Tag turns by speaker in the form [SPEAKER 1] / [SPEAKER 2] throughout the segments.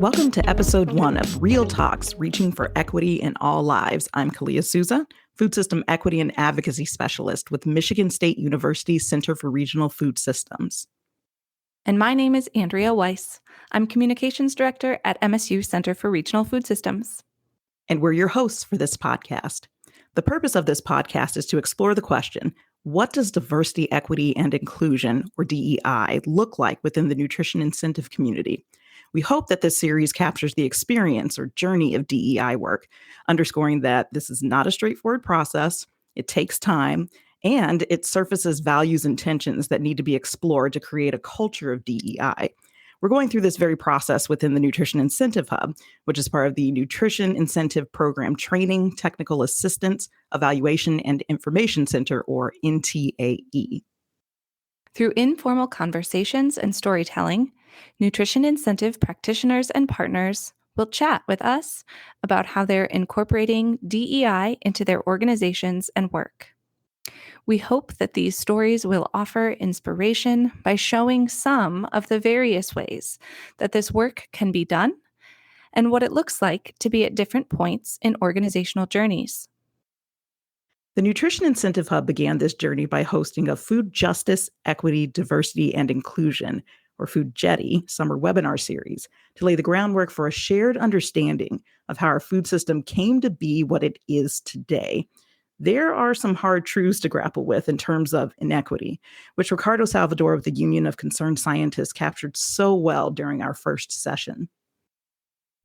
[SPEAKER 1] Welcome to episode 1 of Real Talks, Reaching for Equity in All Lives. I'm Kalia Souza, Food System Equity and Advocacy Specialist with Michigan State University Center for Regional Food Systems.
[SPEAKER 2] And my name is Andrea Weiss. I'm Communications Director at MSU Center for Regional Food Systems.
[SPEAKER 1] And we're your hosts for this podcast. The purpose of this podcast is to explore the question, what does diversity, equity, and inclusion, or DEI, look like within the nutrition incentive community? We hope that this series captures the experience or journey of DEI work, underscoring that this is not a straightforward process, it takes time, and it surfaces values and tensions that need to be explored to create a culture of DEI. We're going through this very process within the Nutrition Incentive Hub, which is part of the Nutrition Incentive Program Training, Technical Assistance, Evaluation, and Information Center, or NTAE.
[SPEAKER 2] Through informal conversations and storytelling, nutrition incentive practitioners and partners will chat with us about how they're incorporating DEI into their organizations and work. We hope that these stories will offer inspiration by showing some of the various ways that this work can be done and what it looks like to be at different points in organizational journeys.
[SPEAKER 1] The Nutrition Incentive Hub began this journey by hosting a Food Justice, Equity, Diversity, and Inclusion, or Food Jetty, summer webinar series to lay the groundwork for a shared understanding of how our food system came to be what it is today. There are some hard truths to grapple with in terms of inequity, which Ricardo Salvador of the Union of Concerned Scientists captured so well during our first session.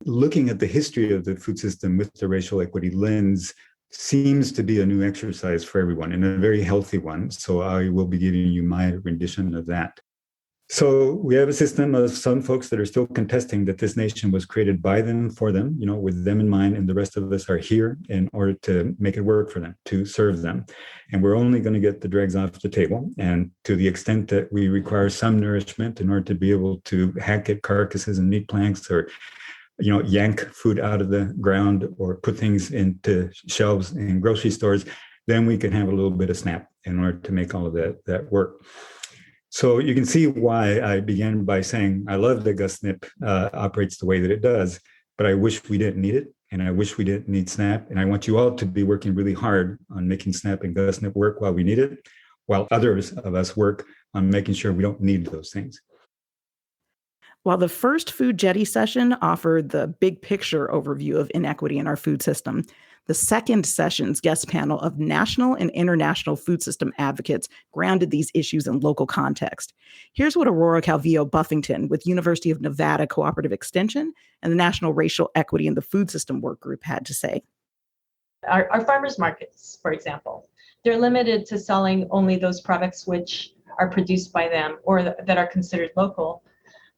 [SPEAKER 3] Looking at the history of the food system with the racial equity lens seems to be a new exercise for everyone and a very healthy one. So I will be giving you my rendition of that. So we have a system of some folks that are still contesting that this nation was created by them, for them, with them in mind, and the rest of us are here in order to make it work for them, to serve them. And we're only going to get the dregs off the table. And to the extent that we require some nourishment in order to be able to hack at carcasses and meat planks, or yank food out of the ground or put things into shelves in grocery stores, then we can have a little bit of SNAP in order to make all of that work. So you can see why I began by saying I love that GovSNP operates the way that it does, but I wish we didn't need it, and I wish we didn't need SNAP, and I want you all to be working really hard on making SNAP and GovSNP work while we need it, while others of us work on making sure we don't need those things.
[SPEAKER 1] While the first Food Jetty session offered the big picture overview of inequity in our food system, the second session's guest panel of national and international food system advocates grounded these issues in local context. Here's what Aurora Calvillo Buffington with University of Nevada Cooperative Extension and the National Racial Equity in the Food System Work Group had to say.
[SPEAKER 4] Our farmers markets, for example, they're limited to selling only those products which are produced by them or that are considered local.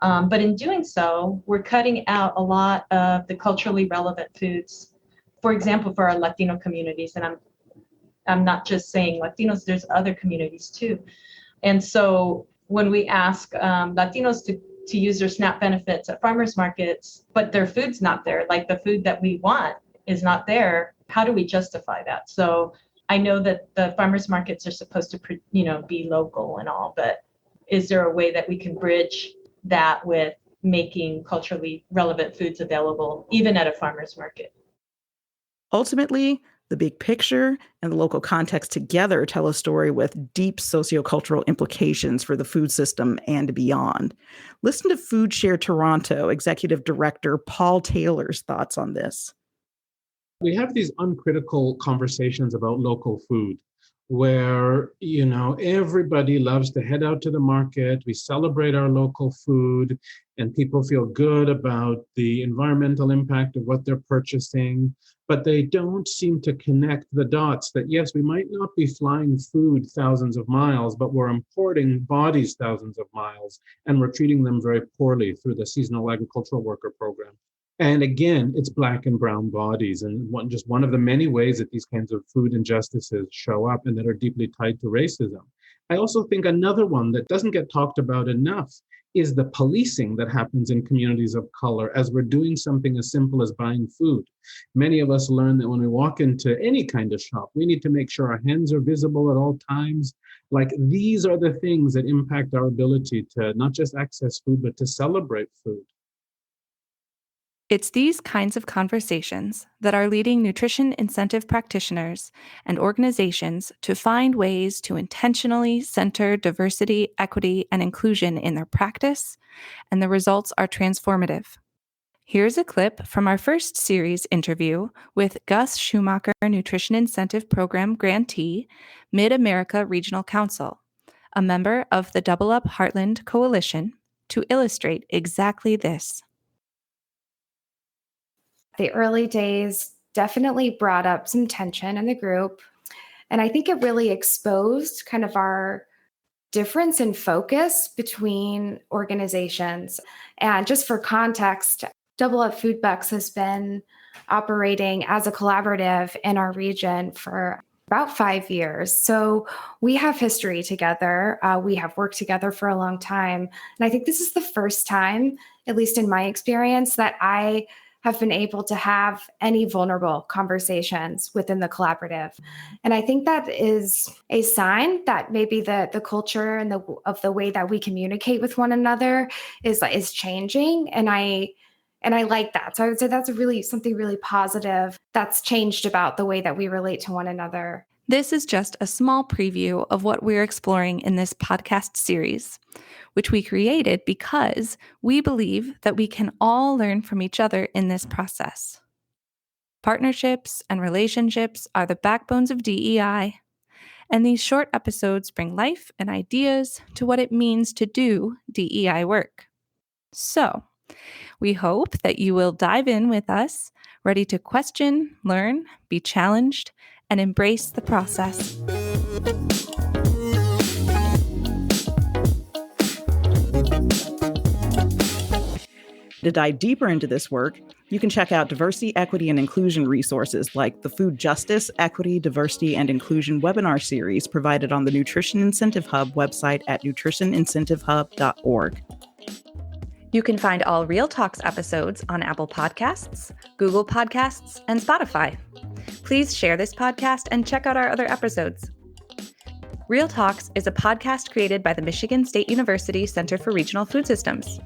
[SPEAKER 4] But in doing so, we're cutting out a lot of the culturally relevant foods. For example, for our Latino communities, and I'm not just saying Latinos, there's other communities too. And so when we ask Latinos to use their SNAP benefits at farmers markets, but their food's not there, like the food that we want is not there, how do we justify that? So I know that the farmers markets are supposed to, be local and all, but is there a way that we can bridge that with making culturally relevant foods available, even at a farmer's market?
[SPEAKER 1] Ultimately, the big picture and the local context together tell a story with deep sociocultural implications for the food system and beyond. Listen to Food Share Toronto Executive Director Paul Taylor's thoughts on this.
[SPEAKER 5] We have these uncritical conversations about local food, where, everybody loves to head out to the market. We celebrate our local food and people feel good about the environmental impact of what they're purchasing, but they don't seem to connect the dots that, yes, we might not be flying food thousands of miles, but we're importing bodies thousands of miles, and we're treating them very poorly through the seasonal agricultural worker program. And again, it's Black and brown bodies, and one of the many ways that these kinds of food injustices show up and that are deeply tied to racism. I also think another one that doesn't get talked about enough is the policing that happens in communities of color as we're doing something as simple as buying food. Many of us learn that when we walk into any kind of shop, we need to make sure our hands are visible at all times. Like, these are the things that impact our ability to not just access food, but to celebrate food.
[SPEAKER 2] It's these kinds of conversations that are leading nutrition incentive practitioners and organizations to find ways to intentionally center diversity, equity, and inclusion in their practice, and the results are transformative. Here's a clip from our first series interview with Gus Schumacher Nutrition Incentive Program grantee, Mid-America Regional Council, a member of the Double Up Heartland Coalition, to illustrate exactly this.
[SPEAKER 6] The early days definitely brought up some tension in the group. And I think it really exposed kind of our difference in focus between organizations. And just for context, Double Up Food Bucks has been operating as a collaborative in our region for about 5 years. So we have history together. We have worked together for a long time. And I think this is the first time, at least in my experience, that I have been able to have any vulnerable conversations within the collaborative. And I think that is a sign that maybe the culture and of the way that we communicate with one another is changing. And I like that. So I would say that's something really positive that's changed about the way that we relate to one another.
[SPEAKER 2] This is just a small preview of what we're exploring in this podcast series, which we created because we believe that we can all learn from each other in this process. Partnerships and relationships are the backbones of DEI, and these short episodes bring life and ideas to what it means to do DEI work. So, we hope that you will dive in with us, ready to question, learn, be challenged, and embrace the process.
[SPEAKER 1] To dive deeper into this work, you can check out diversity, equity, and inclusion resources like the Food Justice, Equity, Diversity, and Inclusion webinar series provided on the Nutrition Incentive Hub website at nutritionincentivehub.org.
[SPEAKER 2] You can find all Real Talks episodes on Apple Podcasts, Google Podcasts, and Spotify. Please share this podcast and check out our other episodes. Real Talks is a podcast created by the Michigan State University Center for Regional Food Systems.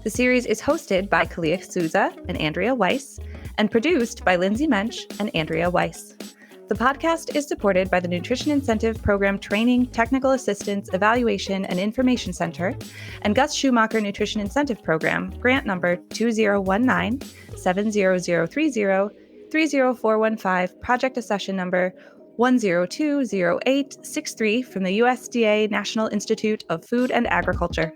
[SPEAKER 2] The series is hosted by Kalia Souza and Andrea Weiss, and produced by Lindsay Mensch and Andrea Weiss. The podcast is supported by the Nutrition Incentive Program Training, Technical Assistance, Evaluation, and Information Center, and Gus Schumacher Nutrition Incentive Program, grant number 2019-70030-30415, project accession number 1020863 from the USDA National Institute of Food and Agriculture.